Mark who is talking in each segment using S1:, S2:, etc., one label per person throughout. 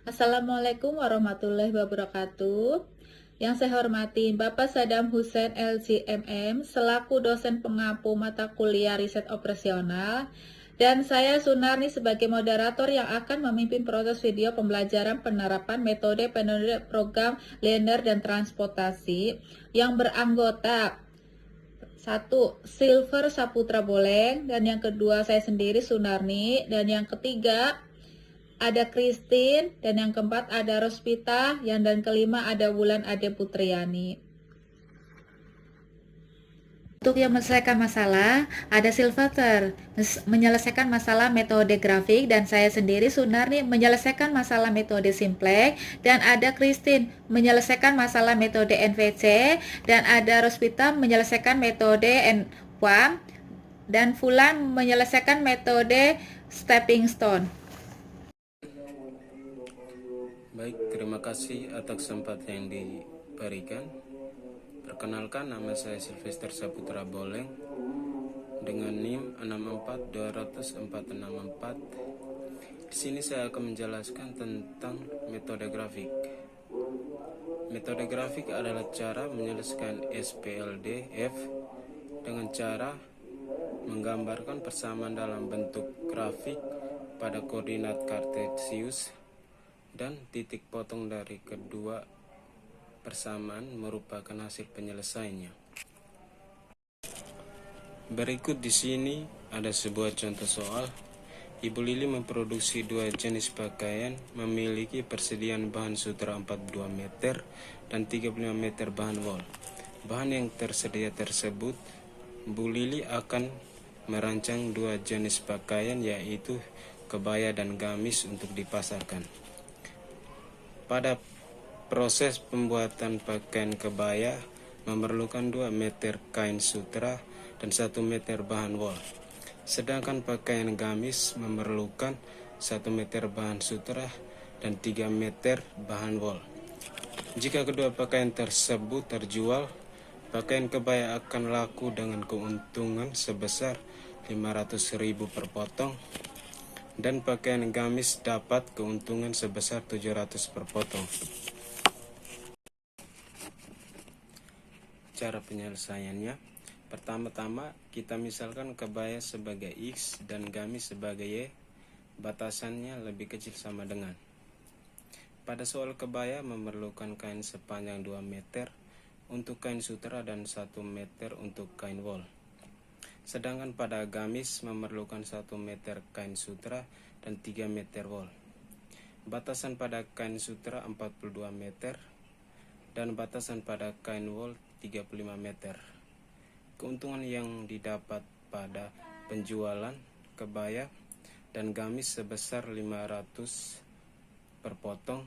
S1: Assalamualaikum warahmatullahi wabarakatuh. Yang saya hormati Bapak Sadam Hussein LCMM selaku dosen pengampu mata kuliah riset operasional, dan saya Sunarni sebagai moderator yang akan memimpin proses video pembelajaran penerapan metode program linear dan transportasi yang beranggota satu Silver Saputra Boleng, dan yang kedua saya sendiri Sunarni, dan yang ketiga ada Christine, dan yang keempat ada Rospita, dan kelima ada Wulan Ade Putriani. Untuk yang menyelesaikan masalah, ada Silvater menyelesaikan masalah metode grafik, dan saya sendiri Sunarni menyelesaikan masalah metode simplex, dan ada Christine menyelesaikan masalah metode NVC, dan ada Rospita menyelesaikan metode NWAM, dan Fulan menyelesaikan metode stepping stone.
S2: Baik, terima kasih atas kesempatan yang diberikan. Perkenalkan, nama saya Sylvester Saputra Boleng dengan NIM 64200-464. Di sini saya akan menjelaskan tentang metode grafik. Metode grafik adalah cara menyelesaikan SPLDF dengan cara menggambarkan persamaan dalam bentuk grafik pada koordinat kartesius, dan titik potong dari kedua persamaan merupakan hasil penyelesaiannya. Berikut di sini ada sebuah contoh soal. Ibu Lili memproduksi 2 jenis pakaian, memiliki persediaan bahan sutra 42 meter dan 35 meter bahan wol. Bahan yang tersedia tersebut, Bu Lili akan merancang 2 jenis pakaian, yaitu kebaya dan gamis, untuk dipasarkan. Pada proses pembuatan pakaian kebaya memerlukan 2 meter kain sutra dan 1 meter bahan wol. Sedangkan pakaian gamis memerlukan 1 meter bahan sutra dan 3 meter bahan wol. Jika kedua pakaian tersebut terjual, pakaian kebaya akan laku dengan keuntungan sebesar 500.000 per potong, dan pakaian gamis dapat keuntungan sebesar 700 per potong. Cara penyelesaiannya, pertama-tama kita misalkan kebaya sebagai X dan gamis sebagai Y. Batasannya lebih kecil sama dengan. Pada soal kebaya memerlukan kain sepanjang 2 meter untuk kain sutra dan 1 meter untuk kain wol. Sedangkan pada gamis memerlukan 1 meter kain sutra dan 3 meter wol. Batasan pada kain sutra 42 meter dan batasan pada kain wol 35 meter. Keuntungan yang didapat pada penjualan kebaya dan gamis sebesar 500 per potong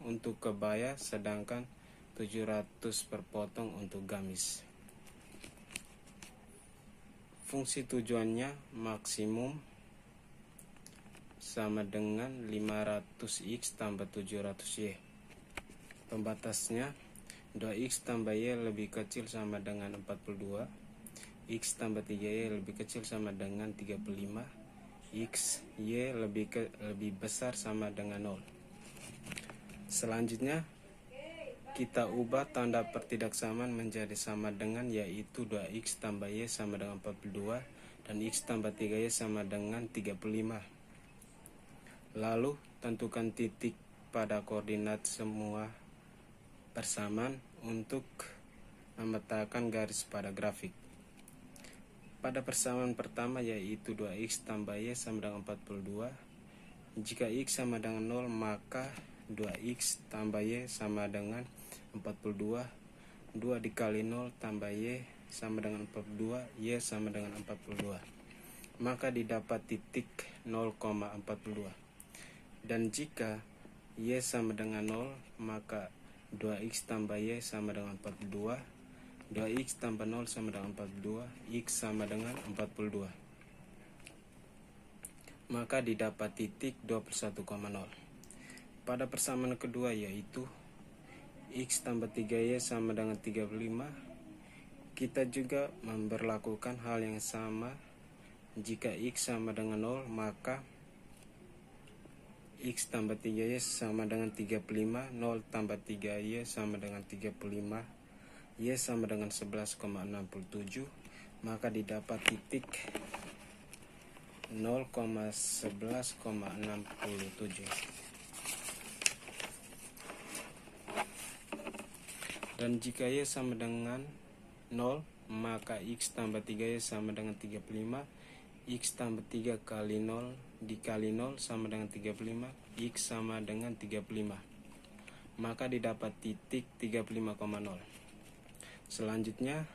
S2: untuk kebaya, sedangkan 700 per potong untuk gamis. Fungsi tujuannya maksimum sama dengan 500x tambah 700y. Pembatasnya 2x tambah y lebih kecil sama dengan 42, x tambah 3y lebih kecil sama dengan 35, x y lebih besar sama dengan 0. Selanjutnya kita ubah tanda pertidaksamaan menjadi sama dengan, yaitu 2x tambah y sama dengan 42 dan x tambah 3y sama dengan 35. Lalu tentukan titik pada koordinat semua persamaan untuk memetakan garis pada grafik. Pada persamaan pertama, yaitu 2x tambah y sama dengan 42, jika x sama dengan 0 maka 2x tambah y sama dengan 42, 2 dikali 0 tambah y sama dengan 42, y sama dengan 42. Maka didapat titik 0,42. Dan jika y sama dengan 0, maka 2x tambah y sama dengan 42, 2x tambah 0 sama dengan 42, x sama dengan 42. Maka didapat titik 21,0. Pada persamaan kedua, yaitu x tambah 3y sama dengan 35, kita juga memberlakukan hal yang sama. Jika x sama dengan 0, maka X tambah 3Y sama dengan 35, 0 tambah 3Y sama dengan 35, Y sama dengan 11,67, maka didapat titik 0,11,67. Dan jika Y sama dengan 0, maka X tambah 3Y sama dengan 35, X tambah 3 kali 0 dikali 0 sama dengan 35, X sama dengan 35, maka didapat titik 35,0. Selanjutnya,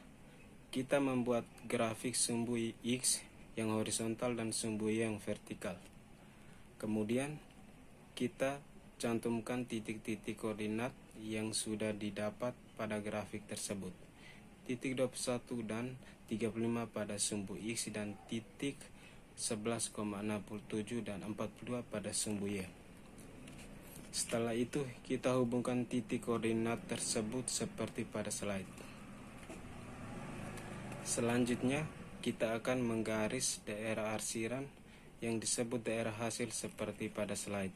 S2: kita membuat grafik sumbu X yang horizontal dan sumbu Y yang vertikal. Kemudian, kita cantumkan titik-titik koordinat yang sudah didapat pada grafik tersebut. Titik 21 dan 35 pada sumbu X dan titik 11,67 dan 42 pada sumbu Y. Setelah itu, kita hubungkan titik koordinat tersebut seperti pada slide. Selanjutnya, kita akan menggaris daerah arsiran yang disebut daerah hasil seperti pada slide.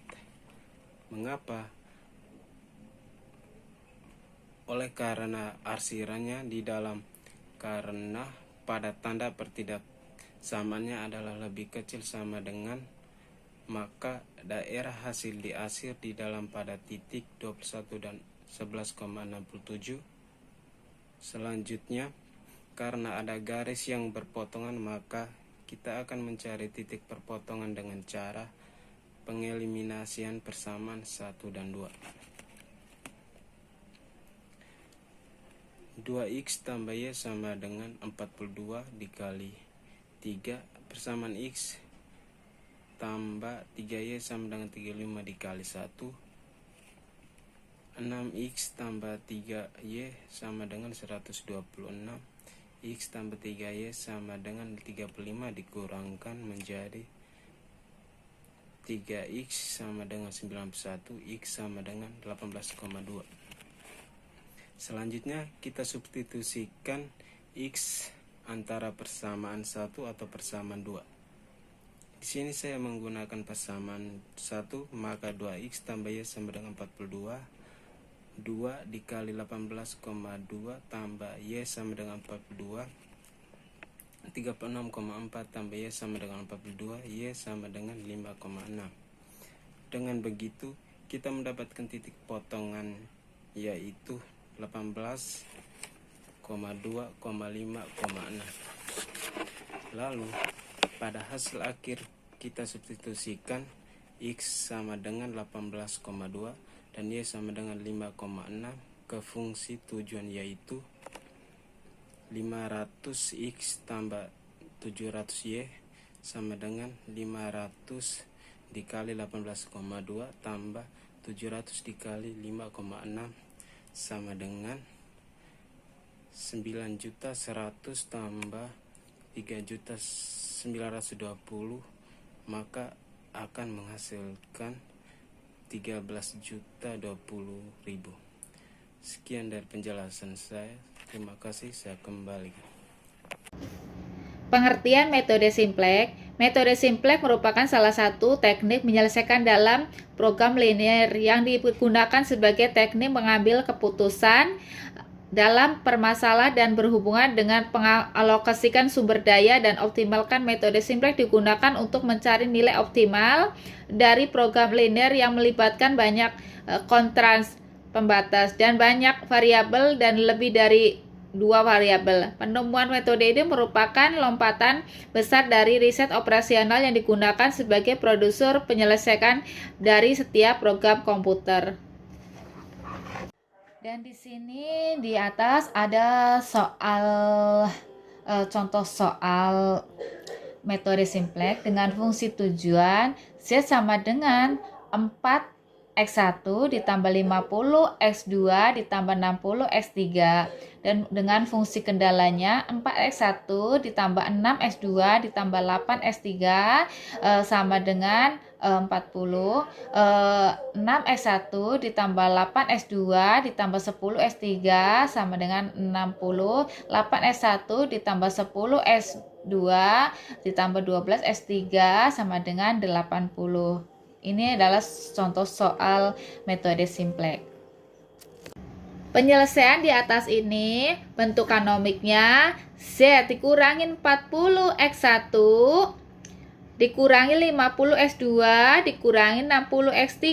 S2: Mengapa? Oleh karena arsirannya di dalam, karena pada tanda pertidaksamannya adalah lebih kecil sama dengan, maka daerah hasil diarsir di dalam pada titik 21 dan 11,67. Selanjutnya, karena ada garis yang berpotongan, maka kita akan mencari titik perpotongan dengan cara pengeliminasian persamaan 1 dan 2. 2X tambah Y sama dengan 42 dikali 3 persamaan X tambah 3Y sama dengan 35 dikali 1. 6X tambah 3Y sama dengan 126. X tambah 3Y sama dengan 35 dikurangkan menjadi 3X sama dengan 91, X sama dengan 18,2. Selanjutnya kita substitusikan X antara persamaan 1 atau persamaan 2. Di sini saya menggunakan persamaan 1, maka 2X tambah Y sama dengan 42. 2 dikali 18,2 tambah Y sama dengan 42. 36,4 tambah Y sama dengan 42, Y sama dengan 5,6. Dengan begitu, kita mendapatkan titik potongan yaitu 18,2,5,6. Lalu, pada hasil akhir kita substitusikan X sama dengan 18,2 dan Y sama dengan 5,6 ke fungsi tujuan yaitu 500X tambah 700Y sama dengan 500 dikali 18,2 tambah 700 dikali 5,6 sama dengan 9.100 tambah 3.920, maka akan menghasilkan 13.020.000. Sekian dari penjelasan saya. Terima kasih, saya kembali.
S1: Pengertian metode Simplex. Metode Simplex merupakan salah satu teknik menyelesaikan dalam program linear yang digunakan sebagai teknik mengambil keputusan dalam permasalahan dan berhubungan dengan mengalokasikan sumber daya dan optimalkan. Metode Simplex digunakan untuk mencari nilai optimal dari program linear yang melibatkan banyak konstans pembatas dan banyak variabel dan lebih dari 2 variabel. Penemuan metode ini merupakan lompatan besar dari riset operasional yang digunakan sebagai produser penyelesaian dari setiap program komputer. Dan di sini di atas ada soal contoh soal metode Simplex dengan fungsi tujuan Z sama dengan 4x1 ditambah 50 x2 ditambah 60 x3, dan dengan fungsi kendalanya 4x1 ditambah 6x2 ditambah 8x3 sama dengan 40. 6x1 ditambah 8x2 ditambah 10x3 sama dengan 60. 8x1 ditambah 10x2 ditambah 12x3 sama dengan 80. Ini adalah contoh soal metode simplex. Penyelesaian di atas ini, bentuk kanomiknya Z dikurangin 40 X1 dikurangi 50 X2 dikurangi 60 X3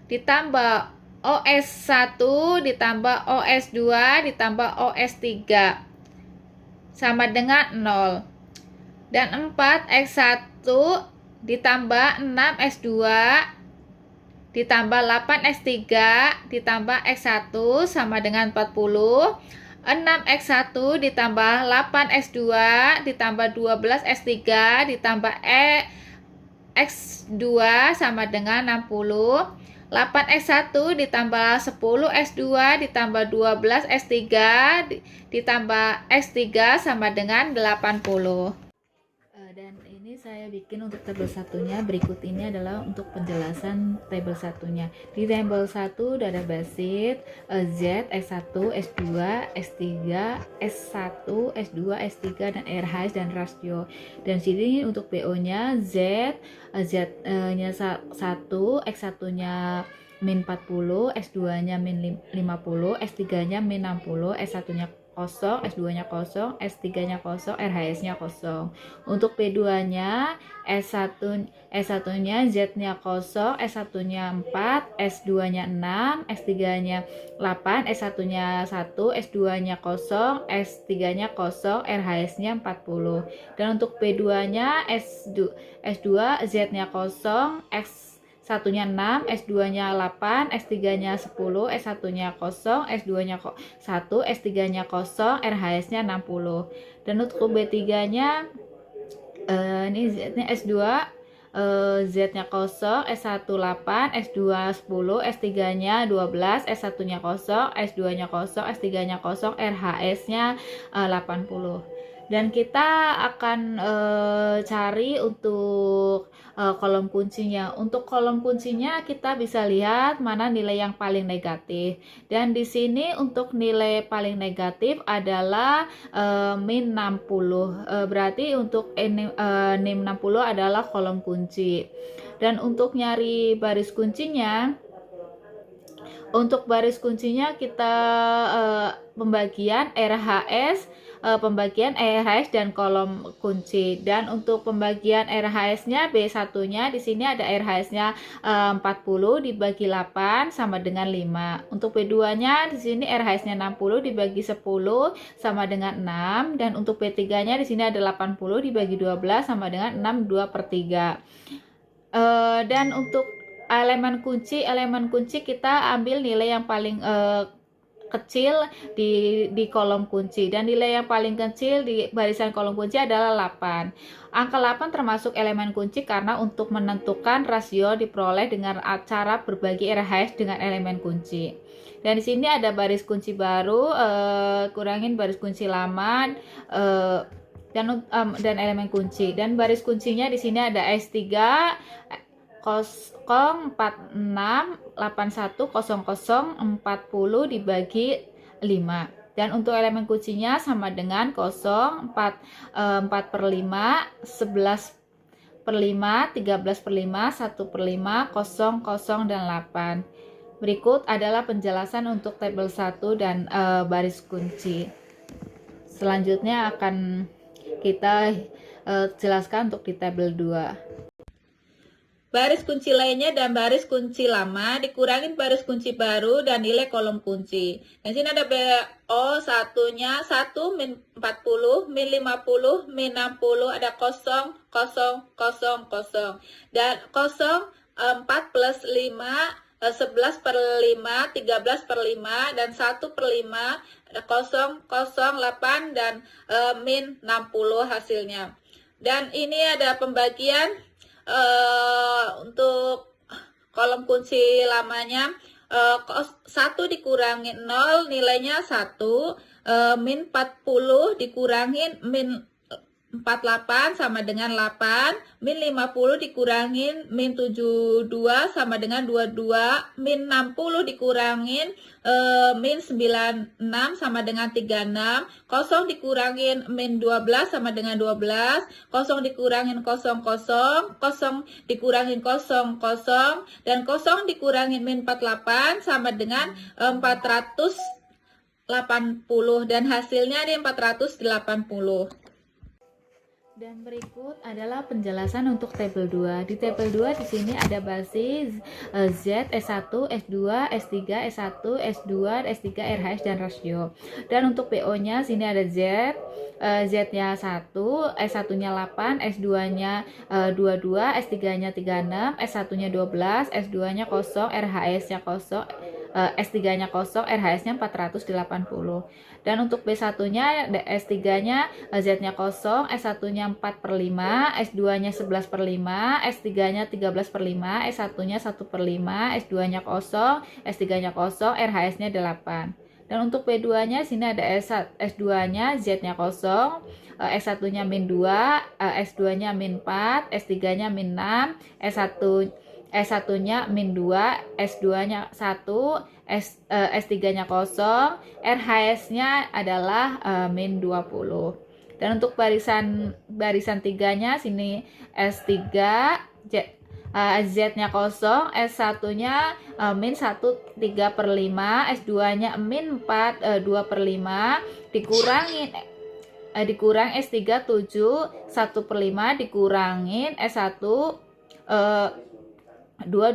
S1: ditambah OS1 ditambah OS2 ditambah OS3 sama dengan 0. Dan 4 X1 ditambah 6 X2 ditambah 8 X3 ditambah X1 sama dengan 40. 6 X1 ditambah 8 X2 ditambah 12 X3 ditambah X2 sama dengan 60. 8 X1 ditambah 10 X2 ditambah 12 X3 ditambah X3 sama dengan 80. Dan ini saya bikin untuk tabel satunya. Berikut ini adalah untuk penjelasan tabel satunya. Di tabel 1 ada basit Z, S1, S2, S3, S1, S2, S3 dan RH dan rasio. Dan sini untuk BO nya Z nya 1, X1 nya min 40, S2 nya min 50, S3 nya min 60, S1 nya kosong, S2 nya kosong, S3 nya kosong, RHS nya kosong. Untuk P2 nya S1 nya Z nya kosong, S1 nya 4, S2 nya 6, S3 nya 8, S1 nya 1, S2 nya kosong, S3 nya kosong, RHS nya 40. Dan untuk P2 nya S2 Z nya kosong, S1 nya 6, S2 nya 8, S3 nya 10, S1 nya kosong, S2 nya 1, S3 nya kosong, RHS nya 60. Dan untuk B3 nya ini Z nya S2, Z nya kosong, S1 8, S2 10, S3 nya 12, S1 nya kosong, S2 nya kosong, S3 nya kosong, RHS nya 80. Dan kita akan cari untuk kolom kuncinya. Untuk kolom kuncinya kita bisa lihat mana nilai yang paling negatif. Dan di sini untuk nilai paling negatif adalah min 60. Berarti untuk NIM 60 adalah kolom kunci. Dan untuk nyari baris kuncinya, untuk baris kuncinya kita pembagian RHS dan kolom kunci. Dan untuk pembagian RHS-nya B1-nya di sini ada RHS-nya 40 dibagi 8 sama dengan 5. Untuk B2-nya di sini RHS-nya 60 dibagi 10 sama dengan 6, dan untuk B3-nya di sini ada 80 dibagi 12 sama dengan 6 2/3. Dan untuk elemen kunci kita ambil nilai yang paling kecil di kolom kunci, dan nilai yang paling kecil di barisan kolom kunci adalah 8. Angka 8 termasuk elemen kunci karena untuk menentukan rasio diperoleh dengan cara berbagi RHS dengan elemen kunci. Dan di sini ada baris kunci baru, kurangin baris kunci lama, dan elemen kunci. Dan baris kuncinya di sini ada S3 046810040 dibagi 5. Dan untuk elemen kuncinya sama dengan 0, 4/5, 11/5, 13/5, 1/5, 0, 0, dan 8. Berikut adalah penjelasan untuk tabel 1 dan baris kunci. Selanjutnya akan kita jelaskan untuk di tabel 2. Baris kunci lainnya dan baris kunci lama dikurangin baris kunci baru dan nilai kolom kunci. Dan sini ada BO satunya 1 min 40, min 50, min 60, ada 0, 0, 0, 0. Dan 0, 4 plus 5, 11/5, 13/5, dan 1/5, 0, 0, 8, dan min 60 hasilnya. Dan ini ada pembagian untuk kolom kunci lamanya, 1 dikurangi 0 nilainya 1, min 40 dikurangin min 48 sama dengan 8, min 50 dikurangin min 72 sama dengan 22, min 60 dikurangin min 96 sama dengan 36, kosong dikurangin min 12 sama dengan 12, kosong dikurangin kosong, kosong dikurangin kosong, dan kosong dikurangin min 48 sama dengan 480, dan hasilnya di 480. Dan berikut adalah penjelasan untuk tabel 2. Di tabel 2 di sini ada basis Z, S1, S2, S3, S1, S2, S3, RHS dan rasio. Dan untuk PO-nya sini ada Z, Z-nya 1, S1-nya 8, S2-nya 22, S3-nya 36, S1-nya 12, S2-nya kosong, RHS-nya kosong, S3-nya kosong, RHS-nya 480. Dan untuk B1-nya, S3-nya Z-nya kosong, S1-nya 4/5, S2-nya 11/5, S3-nya 13/5, S1-nya 1/5, S2-nya kosong, S3-nya kosong, RHS-nya 8. Dan untuk B2-nya sini ada S2-nya Z-nya kosong, S1-nya min 2, S2-nya min 4, S3-nya min 6, S1-nya min 2, S2-nya 1, S3-nya kosong, RHS-nya adalah min 20. Dan untuk barisan 3-nya sini S3, Z-nya kosong, S1-nya min 1 3/5, S2-nya min 4 2/5, dikurang S3 7 1/5, dikurangin S1 2/5,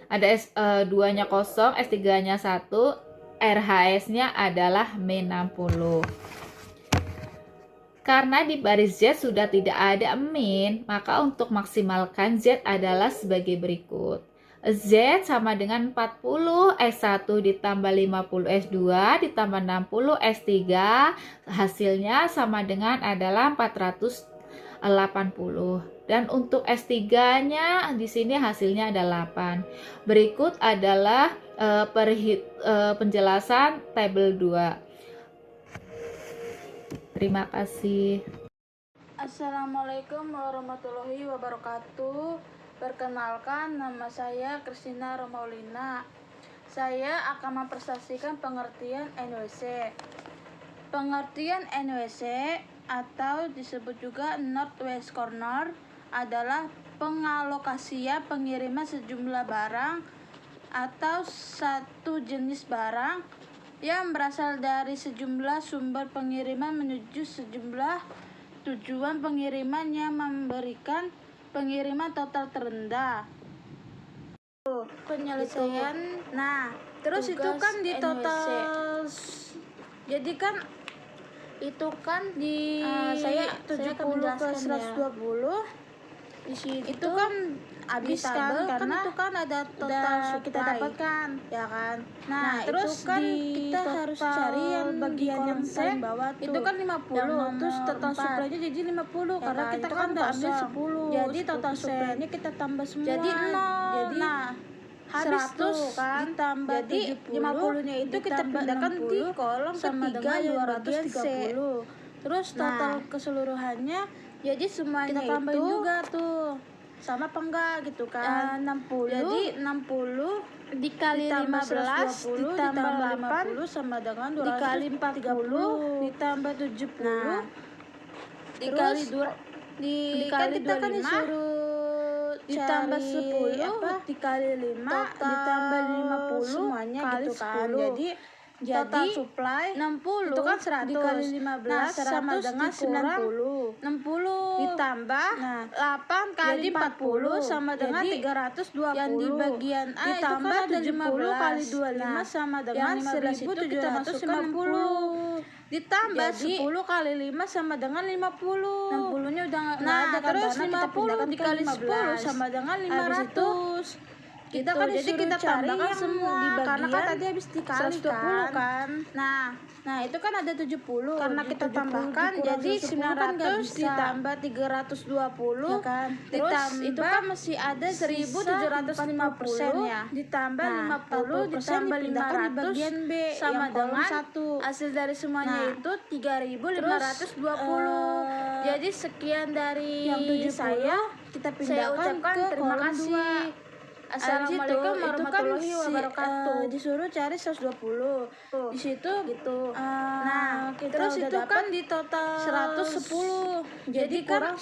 S1: ada S2-nya kosong, S3-nya 1, RHS-nya adalah min 60. Karena di baris Z sudah tidak ada min, maka untuk maksimalkan Z adalah sebagai berikut. Z sama dengan 40 S1 ditambah 50 S2 ditambah 60 S3, hasilnya sama dengan adalah 480. Dan untuk S3-nya di sini hasilnya ada 8. Berikut adalah penjelasan tabel 2. Terima kasih.
S3: Assalamualaikum warahmatullahi wabarakatuh. Perkenalkan, nama saya Kristina Romaulina. Saya akan mempresentasikan pengertian NWC. Pengertian NWC atau disebut juga Northwest Corner adalah pengalokasian pengiriman sejumlah barang atau satu jenis barang yang berasal dari sejumlah sumber pengiriman menuju sejumlah tujuan pengiriman yang memberikan pengiriman total terendah. Penyelesaian. Nah, terus itu kan di total. Jadi kan itu kan di saya 70 ke 120. Di situ itu kan habis kan karena itu kan ada total kita dapatkan ya kan. Nah terus kan kita harus cari yang bagian yang paling bawah tuh, itu kan 50, terus total supply-nya jadi 50 ya karena kita kan udah ambil 10, jadi total supply-nya kita tambah semua jadi 0. Jadi habis 100 tuh kan ditambah jadi 70 nya itu kita pindahkan di kolom ketiga 230. Terus total keseluruhannya jadi semuanya kita tambahin itu juga tuh sama apa enggak gitu kan. 60. Jadi 60 dikali 15 ditambah 50 sama dengan 230 ditambah 70. Nah, dikali 2 dikali kita kan disuruh ditambah 10 dikali 5 ditambah 50 semuanya kali gitu kan. 10. Jadi supply 60 itu kan 100 dikali 15 sama dengan 90. 60 ditambah 8 kali 40 sama dengan 320. Yang di bagian A ditambah itu kan 70 kali 25 sama dengan 1750. Ditambah 10 kali 5 sama dengan 50. 60-nya udah enggak ada kan, terus 50 dikali 10 sama dengan 500. kita kan jadi kita tambahkan semua karena kan tadi habis dikali kan. Nah itu kan ada 70 karena kita tambahkan jadi 900 ditambah 320 ya kan. Terus itu kan masih ada 1750 ya. Ditambah 50 ditambah 500 bagian B sama dengan 1. Hasil dari semuanya itu 3520. Jadi sekian dari yang 70 saya pindahkan ke terima kasih. Assalamualaikum warahmatullahi wabarakatuh. Disuruh cari 120. Di situ gitu. Nah, terus itu kan di total 110. Jadi kurang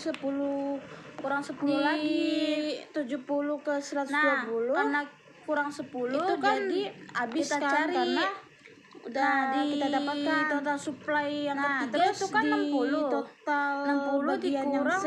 S3: 10 lagi 70 ke 120. Karena kurang 10 itu kan jadi habis kita cari karena udah kita dapatkan total supply yang ketiga terus itu kan 60 total 60 dikurang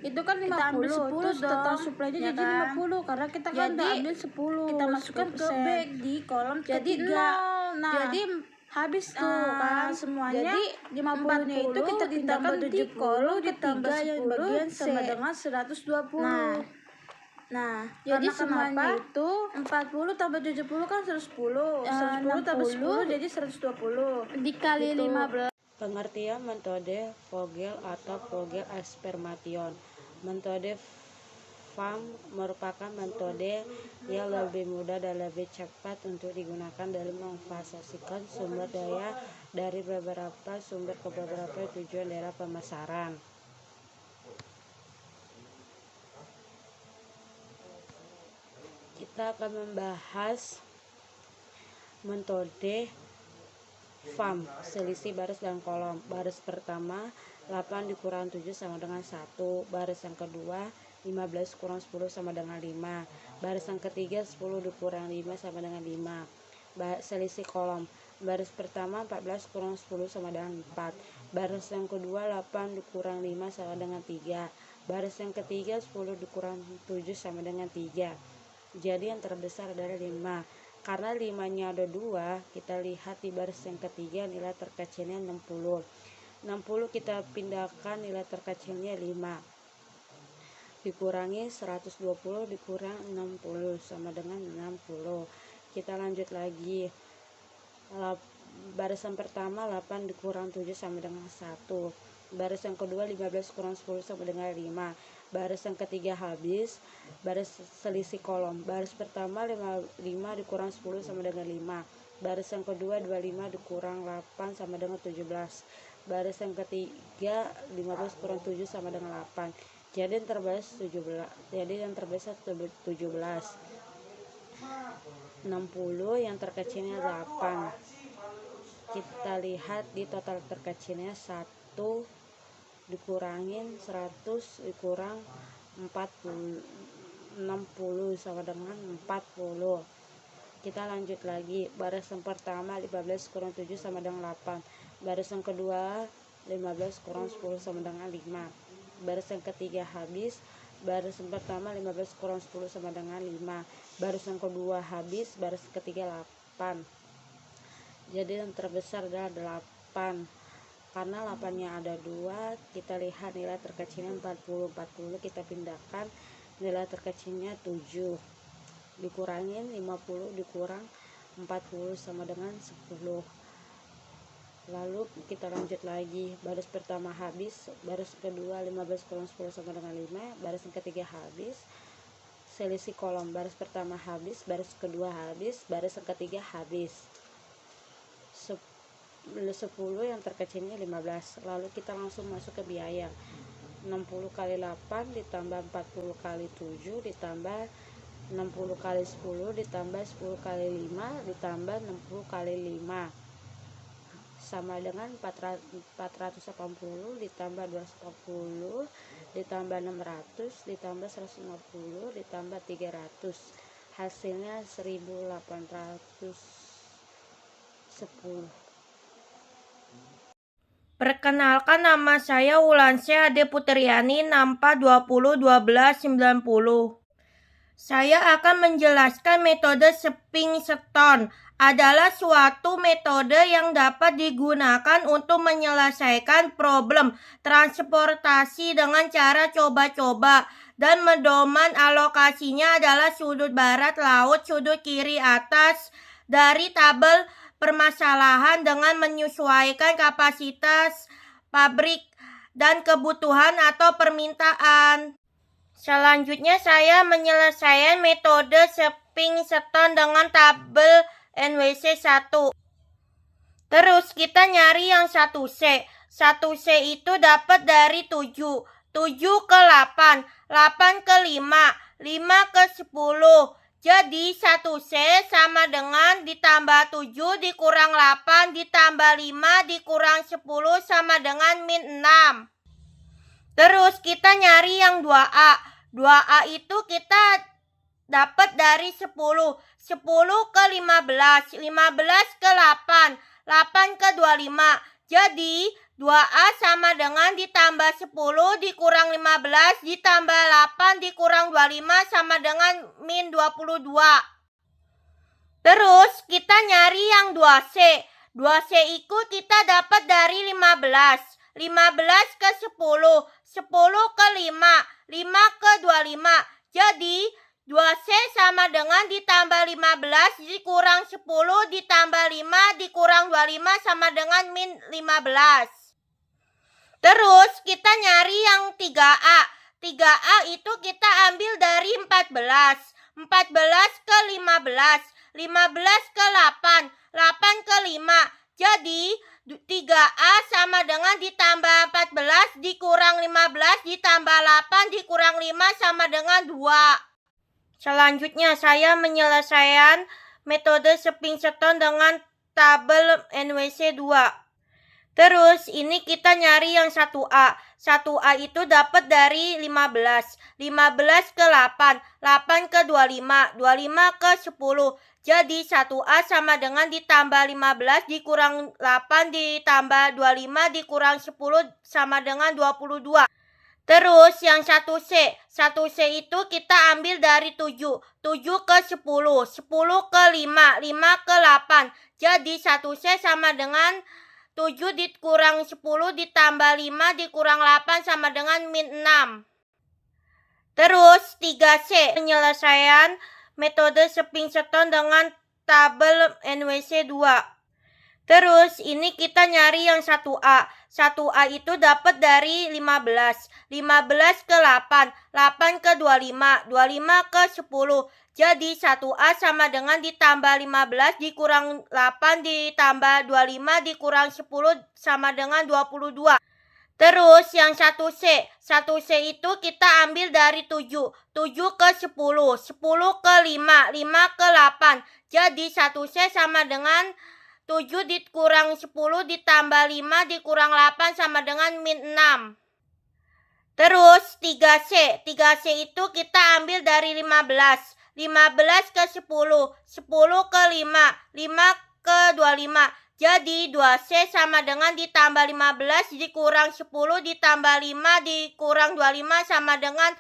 S3: itu kan 50 terus total supply-nya ya jadi kan? 50 karena kita kan udah ambil 10 kita masukkan ke bag di kolom jadi ketiga. 0 nah jadi habis tuh kan semuanya jadi 50 nya itu kita ditambah di kolom ketiga yang bagian sama dengan 120 Nah, jadi semuanya itu 40 tambah 70 kan 110 110 tambah 10 jadi 120 dikali gitu. 15.
S4: Pengertian metode Vogel atau Vogel Aspermation. Metode FAM merupakan metode yang lebih mudah dan lebih cepat untuk digunakan dalam menginvestasikan sumber daya dari beberapa sumber ke beberapa tujuan daerah pemasaran. Kita akan membahas metode FAM, selisih baris dan kolom. Baris pertama 8 dikurang 7 sama dengan 1. Baris yang kedua 15 kurang 10 sama dengan 5. Baris yang ketiga 10 dikurang 5 sama dengan 5. Selisih kolom. Baris pertama 14 kurang 10 sama dengan 4. Baris yang kedua 8 dikurang 5 sama dengan 3. Baris yang ketiga 10 dikurang 7 sama dengan 3. Jadi yang terbesar adalah 5. Karena 5-nya ada 2, kita lihat di baris yang ketiga nilai terkecilnya 60. 60 kita pindahkan nilai terkecilnya 5. Dikurangi 120 dikurang 60 sama dengan 60. Kita lanjut lagi. Barisan pertama 8 dikurang 7 sama dengan 1. Baris yang kedua 15 kurang 10 sama dengan 5. Baris yang ketiga habis. Baris selisih kolom. Baris pertama 5 dikurang 10 sama dengan 5. Baris yang kedua 25 dikurang 8 sama dengan 17. Baris yang ketiga 15 kurang 7 sama dengan 8. Jadi yang terbesar 17. Jadi yang terbesar 17. 60 yang terkecilnya 8. Kita lihat di total terkecilnya 1 dikurangin 100 dikurang 40 60 sama dengan 40. Kita lanjut lagi. Baris yang pertama 15 kurang 7 sama dengan 8. Baris yang kedua 15 kurang 10 sama dengan 5. Baris yang ketiga habis. Baris yang pertama 15 kurang 10 sama dengan 5. Baris yang kedua habis. Baris ketiga 8. Jadi yang terbesar adalah 8. Karena 8-nya ada 2, kita lihat nilai terkecilnya 40. 40 kita pindahkan nilai terkecilnya 7. Dikurangin 50 dikurang 40 sama dengan 10. Lalu kita lanjut lagi. Baris pertama habis. Baris kedua 15 kurang 10 sama dengan 5. Baris yang ketiga habis. Selisih kolom. Baris pertama habis. Baris kedua habis. Baris yang ketiga habis. 10 yang terkecilnya 15. Lalu kita langsung masuk ke biaya. 60 kali 8 ditambah 40 kali 7 ditambah 60 kali 10 ditambah 10 kali 5 ditambah 60 kali 5 sama dengan 480 ditambah 240 ditambah 600 ditambah 150 ditambah 300. Hasilnya 1810.
S5: Perkenalkan, nama saya Wulansyah Ade Putriani, NAMPA 20 12 90. Saya akan menjelaskan metode stepping stone. Adalah suatu metode yang dapat digunakan untuk menyelesaikan problem transportasi dengan cara coba-coba, dan pedoman alokasinya adalah sudut barat laut, sudut kiri atas dari tabel permasalahan dengan menyesuaikan kapasitas pabrik dan kebutuhan atau permintaan. Selanjutnya saya menyelesaikan metode stepping stone dengan tabel NWC 1. Terus kita nyari yang 1C. 1C itu dapat dari 7. 7 ke 8. 8 ke 5. 5 ke 10. Jadi 1C sama dengan ditambah 7 dikurang 8 ditambah 5 dikurang 10 sama dengan min 6. Terus kita nyari yang 2A. 2A itu kita dapat dari 10. 10 ke 15. 15 ke 8. 8 ke 25. Jadi 2A sama dengan ditambah 10 dikurang 15 ditambah 8 dikurang 25 sama dengan min 22. Terus kita nyari yang 2C. 2C itu kita dapat dari 15. 15 ke 10. 10 ke 5. 5 ke 25. Jadi 2C sama dengan ditambah 15 dikurang 10 ditambah 5 dikurang 25 sama dengan min 15. Terus kita nyari yang 3A. 3A itu kita ambil dari 14. 14 ke 15. 15 ke 8. 8 ke 5. Jadi 3A sama dengan ditambah 14 dikurang 15 ditambah 8 dikurang 5 sama dengan 2. Selanjutnya saya menyelesaikan metode stepping stone dengan tabel NWC 2. Terus ini kita nyari yang 1A. 1A itu dapat dari 15. 15 ke 8. 8 ke 25. 25 ke 10. Jadi 1A sama dengan ditambah 15 dikurang 8 ditambah 25 dikurang 10 sama dengan 22. Terus yang 1C. 1C itu kita ambil dari 7. 7 ke 10. 10 ke 5. 5 ke 8. Jadi 1C sama dengan 7 dikurang 10 ditambah 5 dikurang 8 sama dengan min 6. Terus 3C. Penyelesaian metode stepping stone dengan tabel NWC 2. Terus ini kita nyari yang 1A. 1A itu dapat dari 15. 15 ke 8. 8 ke 25. 25 ke 10. Jadi 1A sama dengan ditambah 15 dikurang 8 ditambah 25 dikurang 10 sama dengan 22. Terus yang 1C. 1C itu kita ambil dari 7. 7 ke 10. 10 ke 5. 5 ke 8. Jadi 1C sama dengan 7 dikurang 10 ditambah 5 dikurang 8 sama dengan min 6. Terus 3C. 3C itu kita ambil dari 15. 15 ke 10. 10 ke 5. 5 ke 25. Jadi 2C sama dengan ditambah 15 dikurang 10 ditambah 5 dikurang 25 sama dengan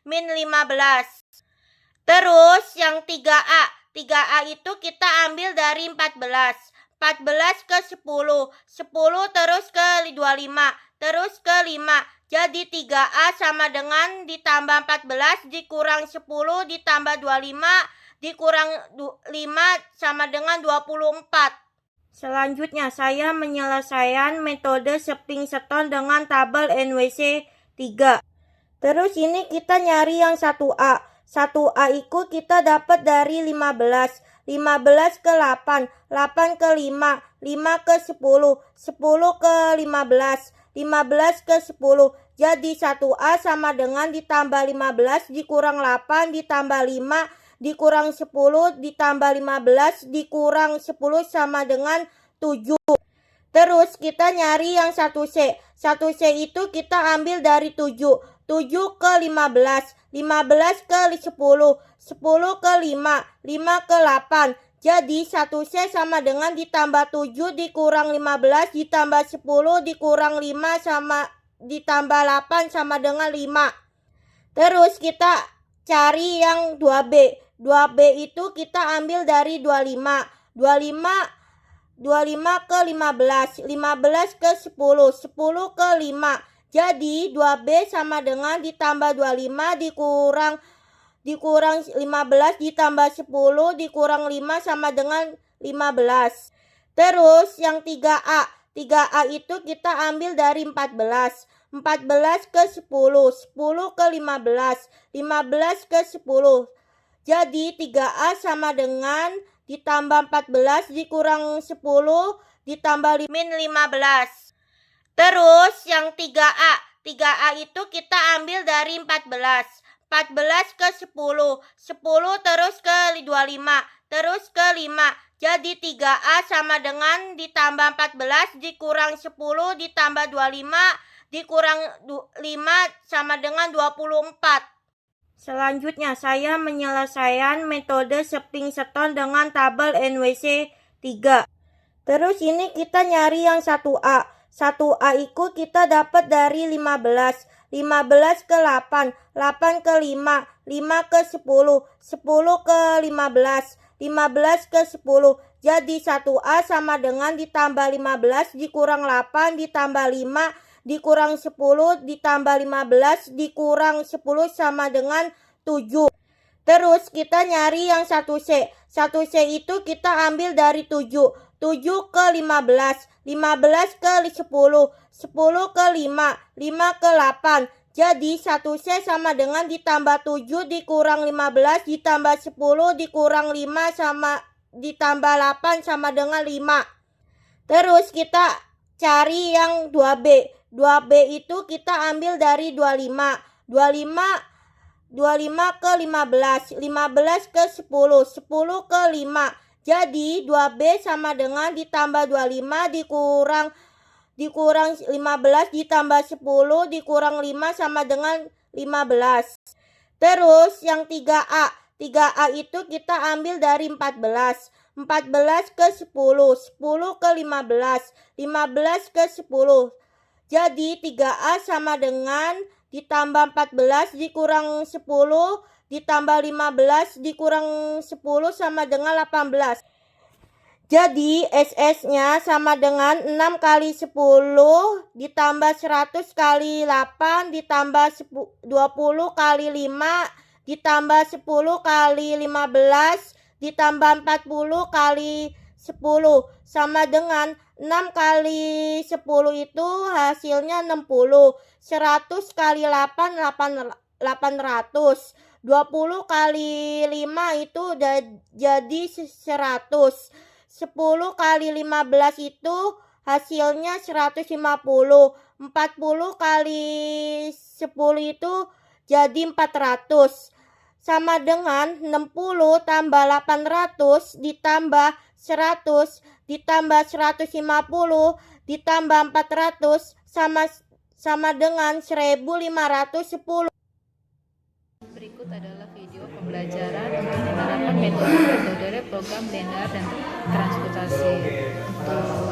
S5: min 15. Terus yang 3A. 3A itu kita ambil dari 14. 14 ke 10. 10 terus ke 25. Terus ke 5. Jadi 3A sama dengan ditambah 14 dikurang 10 ditambah 25 dikurang 5 sama dengan 24. Selanjutnya saya menyelesaikan metode stepping stone dengan tabel NWC 3. Terus ini kita nyari yang 1A. 1A itu kita dapat dari 15. 15 ke 8. 8 ke 5. 5 ke 10. 10 ke 15. 15 ke 10. Jadi 1A sama dengan ditambah 15 dikurang 8 ditambah 5 dikurang 10 ditambah 15 dikurang 10 sama dengan 7. Terus kita nyari yang 1C. 1C itu kita ambil dari 7. 7 ke 15. 15 ke 10. 10 ke 5. 5 ke 8. Jadi 1C sama dengan ditambah 7 dikurang 15 ditambah 10 dikurang 5 sama ditambah 8 sama dengan 5. Terus kita cari yang 2B. 2B itu kita ambil dari 25. 25 ke 15. 15 ke 10. 10 ke 5. Jadi 2B sama dengan ditambah 25 dikurang 15 ditambah 10 dikurang 5 sama dengan 15. Terus yang 3A. 3A itu kita ambil dari 14. 14 ke 10. 10 ke 15. 15 ke 10. Jadi 3A sama dengan ditambah 14 dikurang 10 ditambah min 15. Terus yang 3A. 3A itu kita ambil dari 14. 14 ke 10. 10 terus ke 25. Terus ke 5. Jadi 3A sama dengan ditambah 14 dikurang 10 ditambah 25 dikurang 5 sama dengan 24. Selanjutnya saya menyelesaikan metode stepping stone dengan tabel NWC 3. Terus ini kita nyari yang 1A. 1A itu kita dapat dari 15. 15 ke 8. 8 ke 5. 5 ke 10. 10 ke 15. 15 ke 10. Jadi 1A sama dengan ditambah 15 dikurang 8 ditambah 5 dikurang 10 ditambah 15 dikurang 10 sama dengan 7. Terus kita nyari yang 1C. 1C itu kita ambil dari 7. 7 ke 15. 15 ke 10. 10 ke 5. 5 ke 8. Jadi 1C sama dengan ditambah 7 dikurang 15 ditambah 10 dikurang 5 sama ditambah 8 sama dengan 5. Terus kita cari yang 2B. 2B itu kita ambil dari 25. 25 ke 15. 15 ke 10. 10 ke 5. Jadi 2B sama dengan ditambah 25 dikurang 15 ditambah 10 dikurang 5 sama dengan 15. Terus yang 3A. 3A itu kita ambil dari 14. 14 ke 10. 10 ke 15. 15 ke 10. Jadi 3A sama dengan ditambah 14 dikurang 10 ditambah 15 dikurang 10 sama dengan 18. Jadi SS-nya sama dengan 6 kali 10 ditambah 100 kali 8 ditambah 20 kali 5 ditambah 10 kali 15 ditambah 40 kali 10 sama dengan 6 kali 10 itu hasilnya 60. 100 kali 8 800. 20 kali 5 itu jadi 100. 10 kali 15 itu hasilnya 150. 40 kali 10 itu jadi 400. Sama dengan 60 tambah 800 ditambah 100 ditambah 150 ditambah 400 sama dengan 1510.
S1: Berikut adalah video pembelajaran untuk menerapkan metode program linear dan transportasi. Untuk